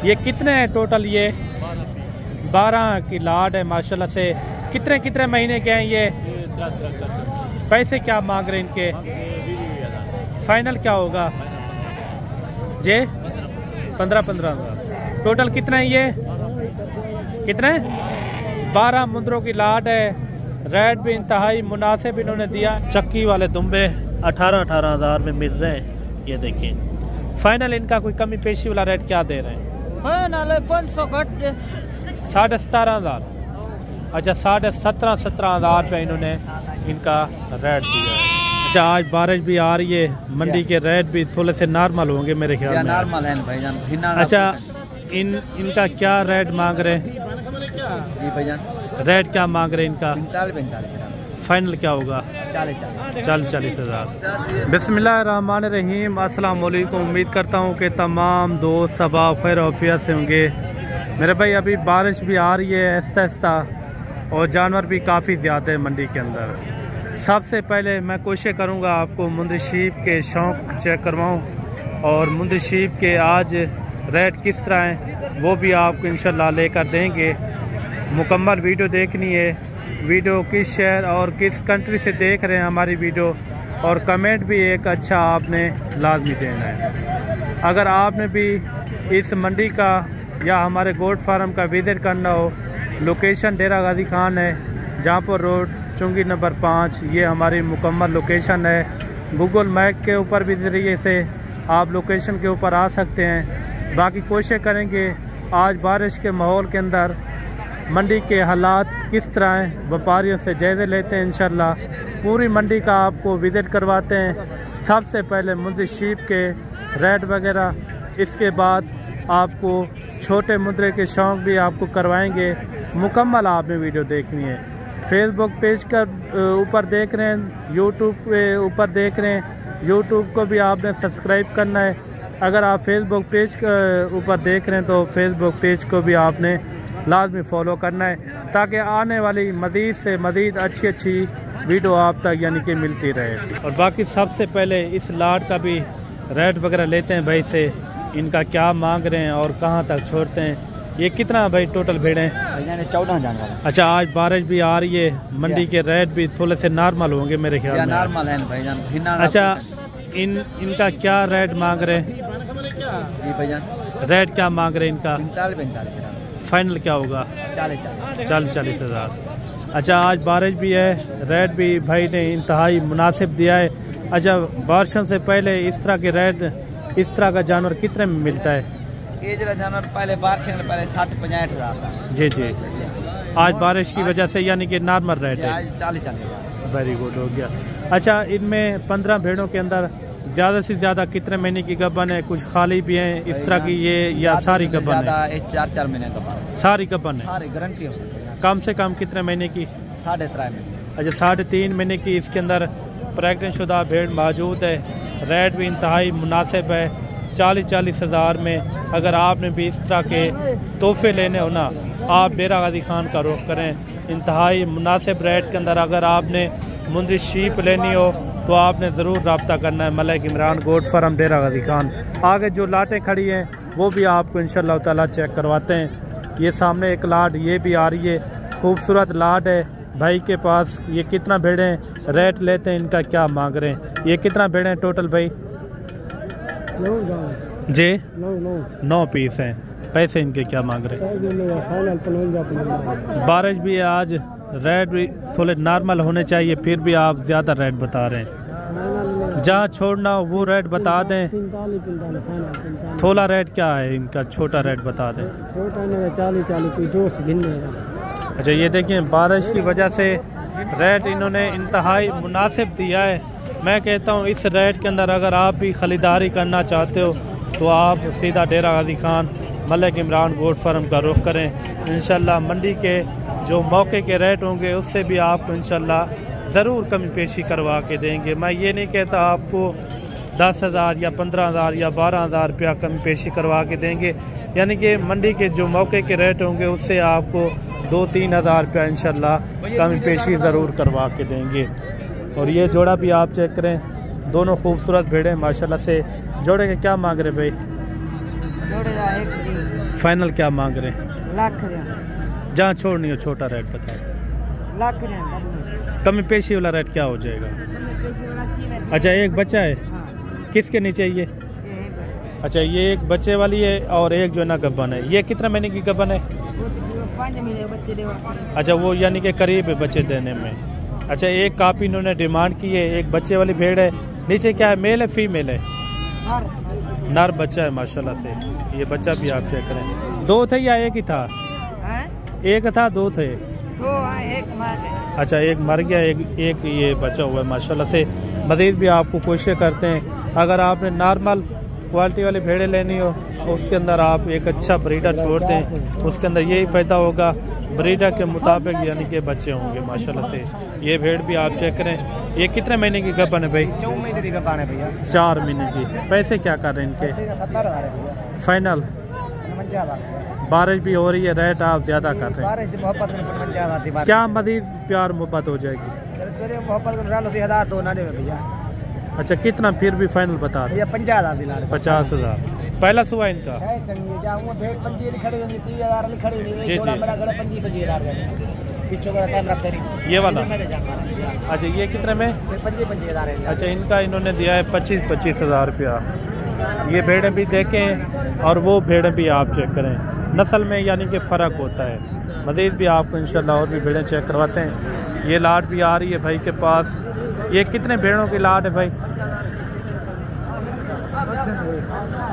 ये कितने हैं टोटल? ये 12 की लाट है माशाल्लाह से। कितने कितने महीने के हैं ये? पैसे क्या मांग रहे हैं इनके? फाइनल क्या होगा जे? 15-15 हज़ार। टोटल कितना है ये? कितने? 12 मुंदरों की लाट है। रेट भी इंतहाई मुनासिब इन्होंने दिया। चक्की वाले दुम्बे 18-18 हज़ार में मिल रहे हैं। ये देखिए फाइनल इनका कोई कमी पेशी वाला रेट क्या दे रहे हैं? फाइनल 500 घट 17,500। अच्छा 17,500 हज़ार रुपये इन्होंने इनका रेट दिया है। अच्छा आज बारिश भी आ रही है, मंडी के रेट भी थोड़े से नॉर्मल होंगे मेरे ख्याल में। नॉर्मल है भाईजान। अच्छा इनका क्या रेट मांग रहे हैं? जी भाईजान रेट क्या मांग रहे हैं इनका? 45 फाइनल क्या होगा? 40 हज़ार। बिस्मिल्लाहिर्रहमानिर्रहीम। अस्सलाम वालेकुम। उम्मीद करता हूँ कि तमाम दोस्त सबाब खैर आफियत से होंगे। मेरे भाई अभी बारिश भी आ रही है आहिस्ता आहिस्ता और जानवर भी काफ़ी ज़्यादा है मंडी के अंदर। सबसे पहले मैं कोशिश करूँगा आपको मुंदरी शीप के शौक़ चेक करवाऊँ और मुंदरी शीप के आज रेट किस तरह हैं वो भी आपको इंशाल्लाह लेकर देंगे। मुकम्मल वीडियो देखनी है। वीडियो किस शहर और किस कंट्री से देख रहे हैं हमारी वीडियो, और कमेंट भी एक अच्छा आपने लाजमी देना है। अगर आपने भी इस मंडी का या हमारे गोट फार्म का विजिट करना हो, लोकेशन डेरा गाजी खान है, जहाँपुर रोड, चुंगी नंबर 5। ये हमारी मुकम्मल लोकेशन है। गूगल मैप के ऊपर भी ज़रिए से आप लोकेशन के ऊपर आ सकते हैं। बाकी कोशिश करेंगे आज बारिश के माहौल के अंदर मंडी के हालात किस तरह हैं, व्यापारियों से जायज़े लेते हैं। इंशाल्लाह पूरी मंडी का आपको विज़िट करवाते हैं। सबसे पहले मुंदरी शीप के रेट वगैरह, इसके बाद आपको छोटे मुंदरे के शौक़ भी आपको करवाएंगे। मुकम्मल आपने वीडियो देखनी है। फेसबुक पेज का ऊपर देख रहे हैं, यूट्यूब के ऊपर देख रहे हैं, यूट्यूब को भी आपने सब्सक्राइब करना है। अगर आप फेसबुक पेज के ऊपर देख रहे हैं तो फेसबुक पेज को भी आपने लाजमी फॉलो करना है, ताकि आने वाली मज़ीद से मज़ीद अच्छी वीडियो आप तक यानी कि मिलती रहे। और बाकी सबसे पहले इस लाट का भी रेट वगैरह लेते हैं भाई से, इनका क्या मांग रहे हैं और कहाँ तक छोड़ते हैं। ये कितना भाई टोटल भेड़ें? 14 जानवर। अच्छा आज बारिश भी आ रही है, मंडी के रेट भी थोड़े से नॉर्मल होंगे मेरे ख्याल में। नॉर्मल है भाईजान। अच्छा इनका क्या रेट मांग रहे हैं? जी भाईजान रेट क्या मांग रहे हैं इनका? 45 फाइनल क्या होगा? 40 हज़ार। अच्छा आज बारिश भी है, रेट भी भाई ने इंतहाई मुनासिब दिया है। अच्छा बारिशों से पहले इस तरह के रेट, इस तरह का जानवर कितने में मिलता है? ये जरा जानवर पहले बारिश से पहले 60-65 हज़ार था। जी आज बारिश की वजह से यानी कि नॉर्मल रेट है। 40 हज़ार। वेरी गुड हो गया। अच्छा इनमें 15 भेड़ों के अंदर ज़्यादा से ज़्यादा कितने महीने की गबन है? कुछ खाली भी हैं इस तरह की ये, या सारी गबन है? 4 महीने गबन। सारी गबन है? सारी गारंटी हो सकती है। कम से कम कितने महीने की? 3.5 महीने। अच्छा 3.5 महीने की इसके अंदर प्रेग्नेंट शुदा भेड़ मौजूद है। रेट भी इंतहाई मुनासिब है, 40 हज़ार में। अगर आपने भी इस तरह के तोहफे लेने हो ना, आप डेरा गाजी खान का रुख करें। इंतहाई मुनासिब रेट के अंदर अगर आपने मुंदरी शीप लेनी हो तो आपने ज़रूर रब्ता करना है। मलिक इमरान गोट फार्म डेरा गाजी खान। आगे जो लाटें खड़ी हैं वो भी आपको इंशाअल्लाह ताला चेक करवाते हैं। ये सामने एक लाट ये भी आ रही है, खूबसूरत लाट है भाई के पास। ये कितना भेड़ें रेट लेते हैं, इनका क्या मांग रहे हैं? ये कितना भेड़ें टोटल भाई? 9 पीस हैं। पैसे इनके क्या मांग रहे हैं? बारिश भी है आज, रेट भी थोड़े नॉर्मल होने चाहिए, फिर भी आप ज़्यादा रेट बता रहे हैं। जहाँ छोड़ना हो वो रेट बता दें। थोड़ा रेट क्या है इनका? छोटा रेट बता दें। 40 अच्छा ये देखिए बारिश की वजह से रेट इन्होंने इंतहाई मुनासिब दिया है। मैं कहता हूँ इस रेट के अंदर अगर आप भी ख़रीदारी करना चाहते हो तो आप सीधा डेरा गाजी खान मलिक इमरान गोट फार्म का रुख करें। इंशाल्लाह मंडी के जो मौके के रेट होंगे उससे भी आपको इंशाल्लाह ज़रूर कमी पेशी करवा के देंगे। मैं ये नहीं कहता आपको 10 हज़ार या 15 हज़ार या 12 हज़ार रुपया कमी पेशी करवा के देंगे, यानी कि मंडी के जो मौके के रेट होंगे उससे आपको 2-3 हज़ार रुपया इंशाल्लाह कमी पेशी ज़रूर करवा के देंगे। और ये जोड़ा भी आप चेक करें, दोनों खूबसूरत भेड़ें माशाल्लाह से। जोड़े के क्या मांग रहे भाई? फाइनल क्या मांग रहे हैं? लाख जहाँ छोड़नी हो छोटा रेट बताए। लाख कमी पेशी वाला रेट क्या हो जाएगा? अच्छा एक बच्चा है, किसके नीचे ये? अच्छा ये एक बच्चे वाली है और एक जो है ना गब्बन है। ये कितना महीने की गब्बन है? 5 महीने बच्चे देवा। अच्छा वो यानी कि करीब है बच्चे देने में। अच्छा एक कापी इन्होंने डिमांड की है। एक बच्चे वाली भेड़ है। नीचे क्या है, मेल है फीमेल है? नर बच्चा है माशाल्लाह से। ये बच्चा भी आप चेक करें। 2 थे या एक ही था? एक था 2 थे? एक मर गया। अच्छा एक मर गया, एक ये बचा हुआ है माशाल्लाह से। मज़ीद भी आपको कोशिश करते हैं, अगर आपने नॉर्मल क्वालिटी वाली भेड़ें लेनी हो उसके अंदर आप एक अच्छा ब्रीडर छोड़ दें, उसके अंदर यही फ़ायदा होगा। ब्रीडर के मुताबिक यानी कि बच्चे होंगे माशाल्लाह से। ये भेड़ भी आप चेक करें। ये कितने महीने की गब्बन है भाई? 4 महीने की गब्बन है भैया। 4 महीने की। पैसे क्या कर रहे हैं इनके? फाइनल? बारिश भी हो रही है, रेट आप ज़्यादा कर रहे हैं। क्या मज़ीद प्यार मोहब्बत हो जाएगी? भैया। अच्छा कितना फिर भी फाइनल बता दें? 50,000। 50,000 पहला सुबह इनका। ये वाला? अच्छा ये कितने में? 25,000। अच्छा इनका इन्होंने दिया है 25,000 रुपया। ये भेड़ें भी देखें और वो भेड़ें भी आप चेक करें। नस्ल में यानी कि फ़र्क होता है। मज़ीद भी आपको इंशाल्लाह और भी भेड़ें चेक करवाते हैं। ये लाट भी आ रही है भाई के पास। ये कितने भेड़ों की लाट है भाई?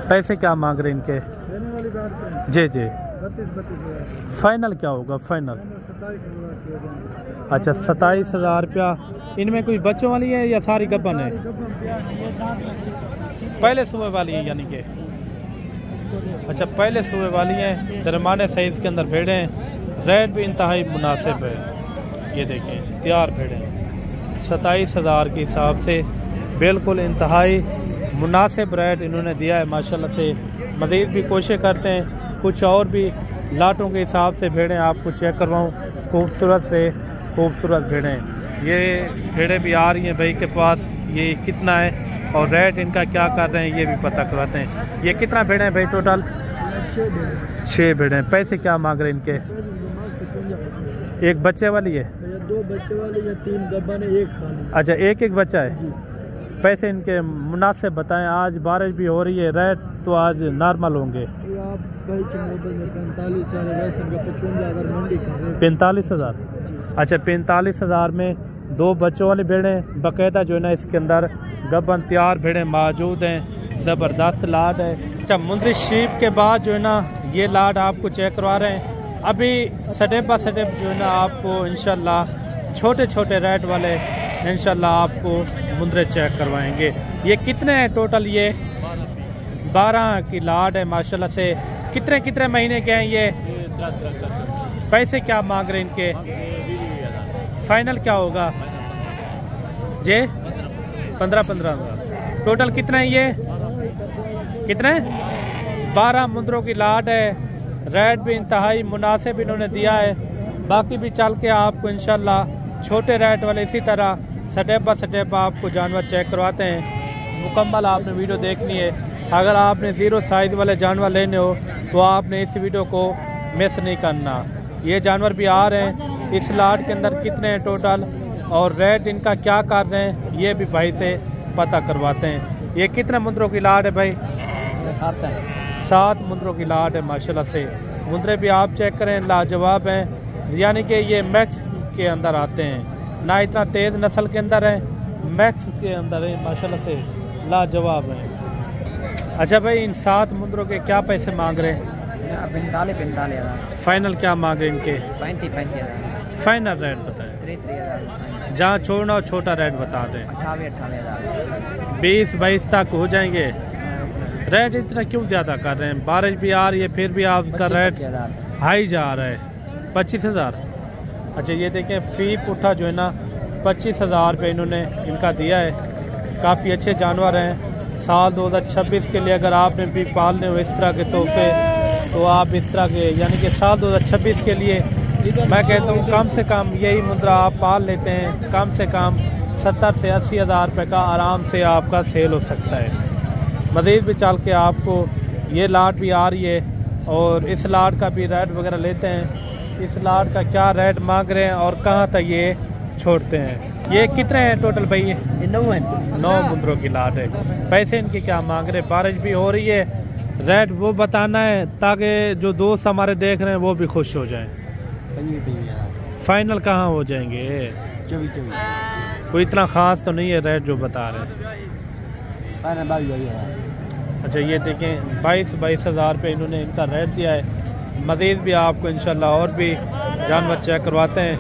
पैसे क्या मांग रहे हैं इनके? जी जी। फाइनल क्या होगा फाइनल? अच्छा 27,000 रुपया। इनमें कोई बच्चों वाली है या सारी गब्बन है? पहले सुबह वाली है यानी कि। अच्छा पहले सुबह वाली हैं, दरमाने साइज़ के अंदर भेड़ें हैं। रेट भी इंतहाई मुनासिब है। ये देखें तैयार भेड़ें 27,000 के हिसाब से बिल्कुल इंतहाई मुनासिब रेट इन्होंने दिया है माशाल्लाह से। मज़ीद भी कोशिश करते हैं कुछ और भी लाटों के हिसाब से भेड़ें आपको चेक करवाऊँ। खूबसूरत से खूबसूरत भेड़ें। ये भेड़ें भी आ रही हैं भाई के पास। ये कितना है और रेट इनका क्या कर रहे हैं ये भी पता करवाते हैं। ये कितना भेड़ें हैं भाई टोटल? 6 भेड़ें। पैसे क्या मांग रहे हैं इनके? एक बच्चे वाली है? 2 बच्चे वाली या 3 गब्बन है, एक खाली। अच्छा एक बच्चा है। पैसे इनके मुनासिब बताएं। आज बारिश भी हो रही है, रेट तो आज नॉर्मल होंगे। आप भाई के मोबाइल में 45,000 मंडी कर रहे हैं। 45,000? अच्छा 45,000 में 2 बच्चों वाली भेड़ें बाकायदा जो है ना इसके अंदर गब्बन तैयार भेड़ें मौजूद हैं। ज़बरदस्त लाट है। अच्छा मुंदरी शीप के बाद जो है ना ये लाट आपको चेक करवा रहे हैं। अभी स्टेप बाय स्टेप जो है ना आपको इंशाल्लाह छोटे छोटे रेट वाले इंशाल्लाह आपको मुंदरे चेक करवाएंगे। ये कितने हैं टोटल? ये 12 की लाट है माशाल्लाह से। कितने कितने महीने के हैं ये? पैसे क्या मांग रहे हैं इनके? फाइनल क्या होगा जी? 15,000 टोटल। कितना है ये? कितने? 12 मुंदरों की लाट है। रेट भी इंतहाई मुनासिब इन्होंने दिया है। बाकी भी चल के आपको इंशाल्लाह छोटे रेट वाले इसी तरह स्टेप बाय स्टेप आपको जानवर चेक करवाते हैं। मुकम्मल आपने वीडियो देखनी है। अगर आपने 0 साइज़ वाले जानवर लेने हो तो आपने इस वीडियो को मिस नहीं करना। ये जानवर भी आ रहे हैं। इस लाट के अंदर कितने हैं टोटल और रेट इनका क्या कर रहे हैं ये भी भाई से पता करवाते हैं। ये कितने मुंदरों की लाट है भाई? 7 है। 7 मुंदरों की लाट है माशाल्लाह से। मुंदरे भी आप चेक करें लाजवाब हैं, यानी कि ये मैक्स के अंदर आते हैं। ना इतना तेज़ नस्ल के अंदर है, मैक्स के अंदर है माशाल्लाह से, लाजवाब हैं। अच्छा भाई इन 7 मुंदरों के क्या पैसे मांग रहे हैं? 45,000। फाइनल क्या मांग रहे हैं इनके? 35,000। फाइनल रेट बताएं। 33,000। जहाँ छोड़ना हो छोटा रेट बता दें। 28,000। 20-22 तक हो जाएंगे। रेट इतना क्यों ज़्यादा कर रहे हैं? बारिश भी आ रही है फिर भी आपका रेट हाई जा रहा है। 25,000। अच्छा ये देखें फी पुट्ठा जो है ना 25,000 रुपये इन्होंने इनका दिया है। काफ़ी अच्छे जानवर हैं। साल 2026 के लिए अगर आपने भी पालने हो इस तरह के तोहफे तो आप इस तरह के यानी कि साल 2026 के लिए मैं कहता हूँ कम से कम यही मुद्रा आप पाल लेते हैं, कम से कम 70 से 80,000 रुपये का आराम से आपका सेल हो सकता है। मज़ीद भी चल के आपको ये लाट भी आ रही है और इस लाट का भी रेट वगैरह लेते हैं। इस लाट का क्या रेट मांग रहे हैं और कहाँ तक ये छोड़ते हैं। ये कितने हैं टोटल भाई? ये 9 मुंदरों की लाट है। पैसे इनके क्या मांग रहे हैं? बारिश भी हो रही है, रेट वो बताना है ताकि जो दोस्त हमारे देख रहे हैं वो भी खुश हो जाएं। फाइनल कहाँ हो जाएंगे? 24 कोई इतना ख़ास तो नहीं है रेट जो बता रहे हैं। अच्छा ये देखें 22 हज़ार रुपये इन्होंने इनका रेट दिया है। मज़ीद भी आपको इंशाल्लाह और भी जानवर चेक करवाते हैं।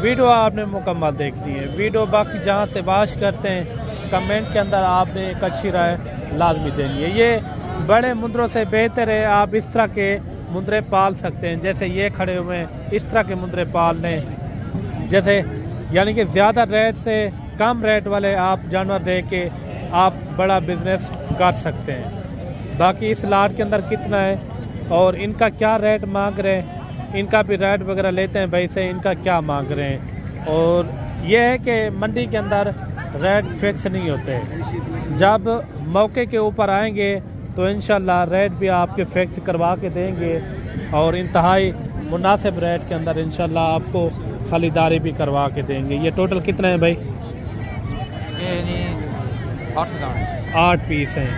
वीडियो आपने मुकम्मल देखनी है। वीडियो बाकी जहाँ से वाश करते हैं कमेंट के अंदर आपने एक अच्छी राय लाजमी देनी है। ये बड़े मुंदरों से बेहतर है आप इस तरह के मुंदरे पाल सकते हैं। जैसे ये खड़े हुए हैं इस तरह के मुंदरे पाल लें, जैसे यानी कि ज़्यादा रेट से कम रेट वाले आप जानवर दे के आप बड़ा बिजनेस कर सकते हैं। बाकी इस लाट के अंदर कितना है और इनका क्या रेट मांग रहे हैं, इनका भी रेट वगैरह लेते हैं भाई से इनका क्या मांग रहे हैं। और ये है कि मंडी के अंदर रेट फिक्स नहीं होते, जब मौके के ऊपर आएंगे तो इंशाल्लाह रेट भी आपके फिक्स करवा के देंगे और इंतहाई मुनासिब रेट के अंदर इंशाल्लाह आपको खरीदारी भी करवा के देंगे। ये टोटल कितना है भाई? 8 पीस हैं।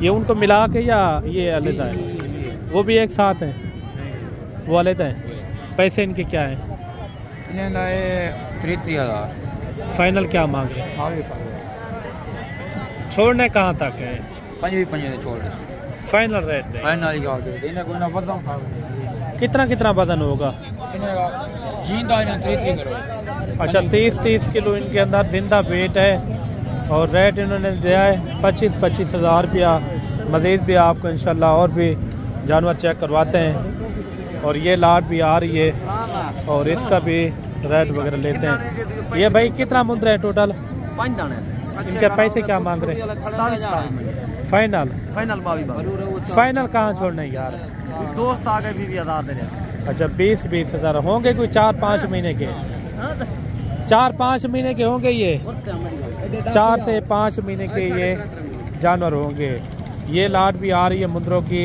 ये उनको मिला के या ये अलग है? वो भी एक साथ हैं, वो अलग हैं। पैसे इनके क्या हैं? 33,000। फाइनल क्या मांग रहे हैं? छोड़ने कहाँ तक है? 5 छोड़ दे। फाइनल रेट है। कितना वजन होगा? अच्छा 30 किलो इनके अंदर जिंदा वेट है और रेट इन्होंने दिया है 25 हज़ार रुपया। मज़ीद भी आपको इंशाल्लाह और भी जानवर चेक करवाते हैं। और ये लाट भी आ रही है और इसका भी रेट वगैरह लेते हैं। ये भाई कितना मुंदर है टोटल? 5 दाने। इनके पैसे क्या मांग रहे हैं? 27 फाइनल? फाइनल कहाँ छोड़ना है यार? दोस्त आ गए 20,000 दे रहे। अच्छा 20 हज़ार होंगे कोई 4-5 महीने के? 4-5 महीने के होंगे ये? 4 से 5 महीने के ये जानवर होंगे। ये लाट भी आ रही है मुंदरों की।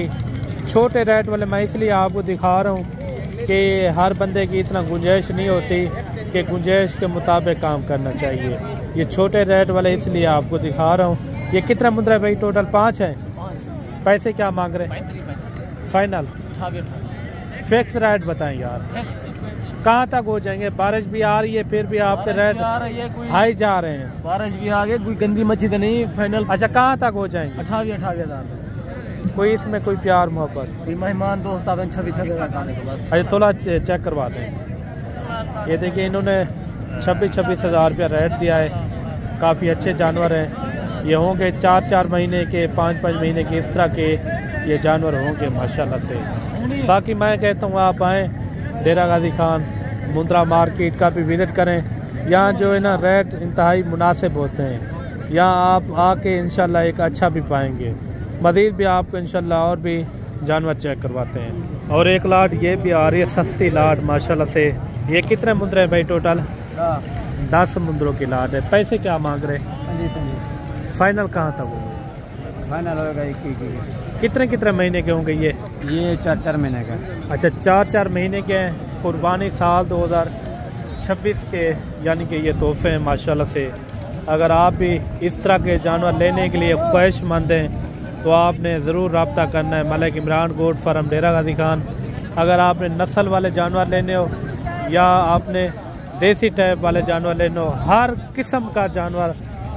छोटे रेट वाले मैं इसलिए आपको दिखा रहा हूँ कि हर बंदे की इतना गुंजाइश नहीं होती कि गुंजाइश के मुताबिक काम करना चाहिए। ये छोटे रेट वाले इसलिए आपको दिखा रहा हूँ। ये कितना मुंदर है भाई? टोटल 5 हैं। पैसे क्या मांग रहे हैं? फाइनल फिक्स रेट बताएं यार, कहाँ तक हो जाएंगे? बारिश भी आ रही है फिर भी आपके रेट हाई जा रहे हैं। बारिश भी आ गई, कोई गंदी मच्छी तो नहीं। फाइनल अच्छा कहाँ तक हो जाएंगे? 28,000। कोई इसमें कोई प्यार मोहब्बत? मेहमान दोस्त आवे 26,000 खाने को बस। अच्छा थोड़ा चेक करवा दें। ये देखिए इन्होंने 26 हज़ार रुपया रेट दिया है। काफ़ी अच्छे जानवर हैं। ये होंगे 4 महीने के 5 महीने के इस तरह के ये जानवर होंगे माशाल्लाह से। बाकी मैं कहता हूँ आप आएँ डेरा गाजी खान मुंद्रा मार्केट का भी विज़िट करें। यहाँ जो है ना रेट इंतहाई मुनासिब होते हैं। यहाँ आप आके इंशाल्लाह एक अच्छा भी पाएंगे। मज़ीद भी आपको इंशाल्लाह और भी जानवर चेक करवाते हैं। और एक लाट ये भी आ रही है सस्ती लाट माशाल्लाह से। ये कितने मुंदरे हैं भाई टोटल? 10 मुंदरों की लाट है। पैसे क्या मांग रहे हैं? फाइनल कहाँ तक होगा? फाइनल होगा कितने महीने के होंगे ये? 4 महीने का। अच्छा 4 महीने के हैं। कुर्बानी साल 2026 के यानी कि ये तोहफे हैं माशाल्लाह से। अगर आप भी इस तरह के जानवर लेने के लिए ख्वाहिशमंद हैं तो आपने ज़रूर रब्ता करना है मलिक इमरान गोट फार्म डेरा गाजी खान। अगर आपने नस्ल वाले जानवर लेने हो या आपने देसी टाइप वाले जानवर लेने हो, हर किस्म का जानवर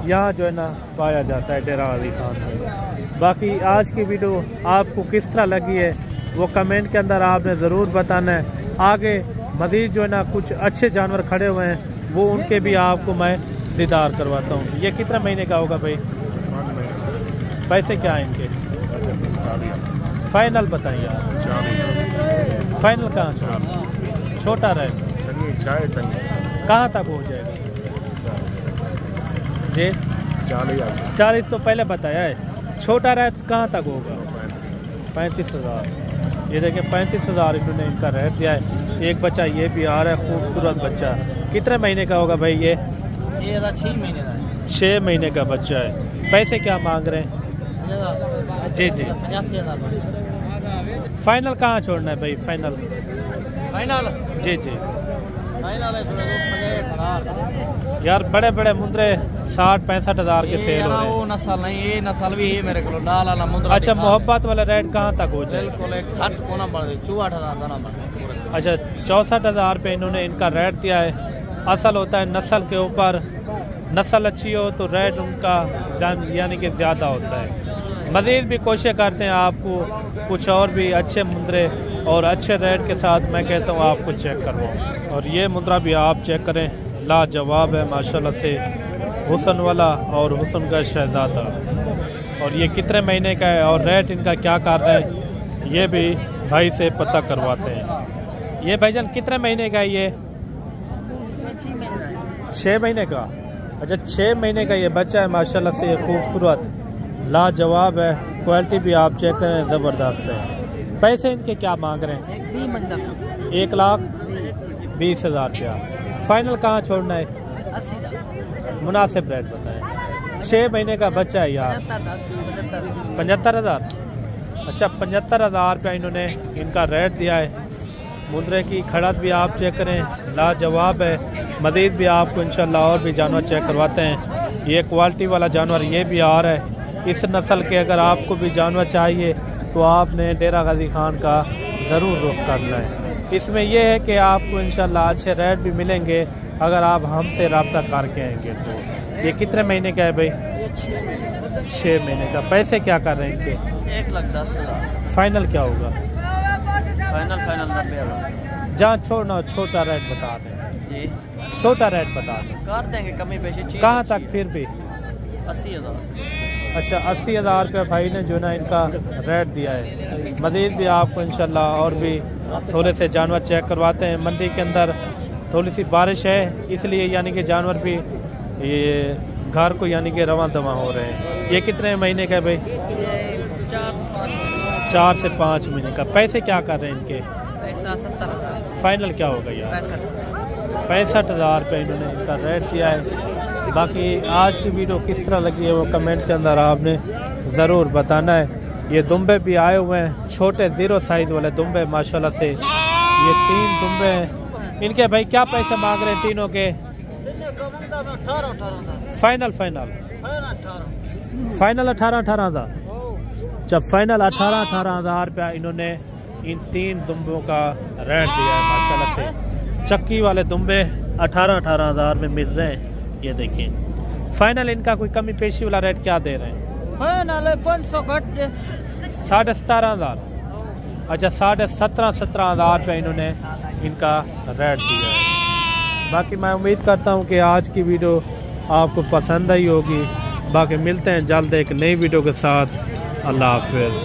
यहाँ जो है ना पाया जाता है डेरा गाजी खान में। बाकी आज की वीडियो आपको किस तरह लगी है वो कमेंट के अंदर आपने ज़रूर बताना है। आगे मज़ीद जो है ना कुछ अच्छे जानवर खड़े हुए हैं वो उनके भी आपको मैं दीदार करवाता हूँ। ये कितने महीने का होगा भाई? पैसे क्या हैं इनके? फाइनल बताइए यार। फाइनल कहाँ? छोटा रहे कहाँ तक हो जाएगा जी? 40 तो पहले बताया है। छोटा रेट कहाँ तक होगा? 35,000। ये देखिए 35,000 इन्होंने इनका रेट दिया है। एक बच्चा ये भी आ रहा है खूबसूरत बच्चा। कितने महीने का होगा भाई ये? 6 महीने का है। 6 महीने का बच्चा है। पैसे क्या मांग रहे हैं? जी 85,000। फाइनल कहाँ छोड़ना है भाई? फाइनल फाइनल जी जी फाइनल है यार, बड़े बड़े मुंदरे 60-65 हज़ार के सेल हो रहे हैं। वो नस्ल नहीं, ये नस्ल भी है मेरे को लाल वाला मुंदरा। अच्छा, मोहब्बत वाला रेट कहाँ तक हो जाए? बिल्कुल एक हट कोना बढ़ गई 64,000 दाना बढ़। अच्छा, 64,000 रुपये इन्होंने इनका रेट दिया है। असल होता है नस्ल के ऊपर, नस्ल अच्छी हो तो रेट उनका यानी कि ज़्यादा होता है। मज़ीद भी कोशिश करते हैं आपको कुछ और भी अच्छे मुंदरे और अच्छे रेट के साथ मैं कहता हूँ आपको चेक करवाऊँ। और ये मुंदरा भी आप चेक करें, लाजवाब है माशाल्लाह से, हुस्न वाला और हुस्न का शहज़ादा। और ये कितने महीने का है और रेट इनका क्या कर रहे हैं ये भी भाई से पता करवाते हैं। ये भाईजान कितने महीने का है ये? 6 महीने का। अच्छा, 6 महीने का ये बच्चा है माशाल्लाह से, खूबसूरत लाजवाब है। क्वालिटी भी आप चेक करें, ज़बरदस्त है। पैसे इनके क्या मांग रहे हैं? 1,20,000 रुपया। फाइनल कहाँ छोड़ना है? 80,000 मुनासिब रेट बताएं। 6 महीने का बच्चा है यार। 75,000। अच्छा, 75,000 रुपया इन्होंने इनका रेट दिया है। मुंदरे की खड़त भी आप चेक करें, लाजवाब है। मज़ीद भी आपको इंशाल्लाह और भी जानवर चेक करवाते हैं। ये क्वालिटी वाला जानवर ये भी आ रहा है। इस नस्ल के अगर आपको भी जानवर चाहिए तो आपने डेरा गाजी खान का ज़रूर रुख करना है। इसमें यह है कि आपको इंशाल्लाह अच्छे रेट भी मिलेंगे अगर आप हमसे रब्ता करके आएंगे। तो ये कितने महीने का है भाई? 6 महीने का। पैसे क्या कर रहे हैं इनके? 1,10,000। फाइनल क्या होगा? फाइनल 90,000। जहाँ छोड़ना छोटा रेट बता दें जी, छोटा रेट बता दें, कर देंगे कमी पेशी। कहाँ तक फिर भी? 80,000। अच्छा, 80,000 रुपये भाई ने जो ना इनका रेट दिया है। मज़ीद भी आपको इंशाल्लाह और भी थोड़े से जानवर चेक करवाते हैं। मंडी के अंदर थोड़ी सी बारिश है, इसलिए यानी कि जानवर भी ये घर को यानी कि रवां दवा हो रहे हैं। ये कितने महीने का है भाई? 4 से 5 महीने का। पैसे क्या कर रहे हैं इनके? पैसा 70,000। फाइनल क्या होगा यार? 65,000 रुपये इन्होंने इनका रेट दिया है। बाकी आज की वीडियो किस तरह लगी है वो कमेंट के अंदर आपने ज़रूर बताना है। ये दुम्बे भी आए हुए हैं, छोटे 0 साइज़ वाले दुम्बे माशाल्लाह से। ये 3 दुम्बे हैं। इनके भाई क्या पैसे मांग रहे हैं तीनों के? 18,000। Final final final 18,000। जब फाइनल 18,000 रुपया इन्होंने इन 3 दुम्बों का रेट दिया है माशाल्लाह से। चक्की वाले दुम्बे 18,000 में मिल रहे हैं। ये देखिए, फाइनल इनका कोई कमी पेशी वाला रेट क्या दे रहे हैं? फाइनल 500 घट 17,500। अच्छा, 17,500 रुपये इन्होंने इनका रेट दिया है। बाकी मैं उम्मीद करता हूँ कि आज की वीडियो आपको पसंद आई होगी। बाकी मिलते हैं जल्द एक नई वीडियो के साथ। अल्लाह हाफिज़।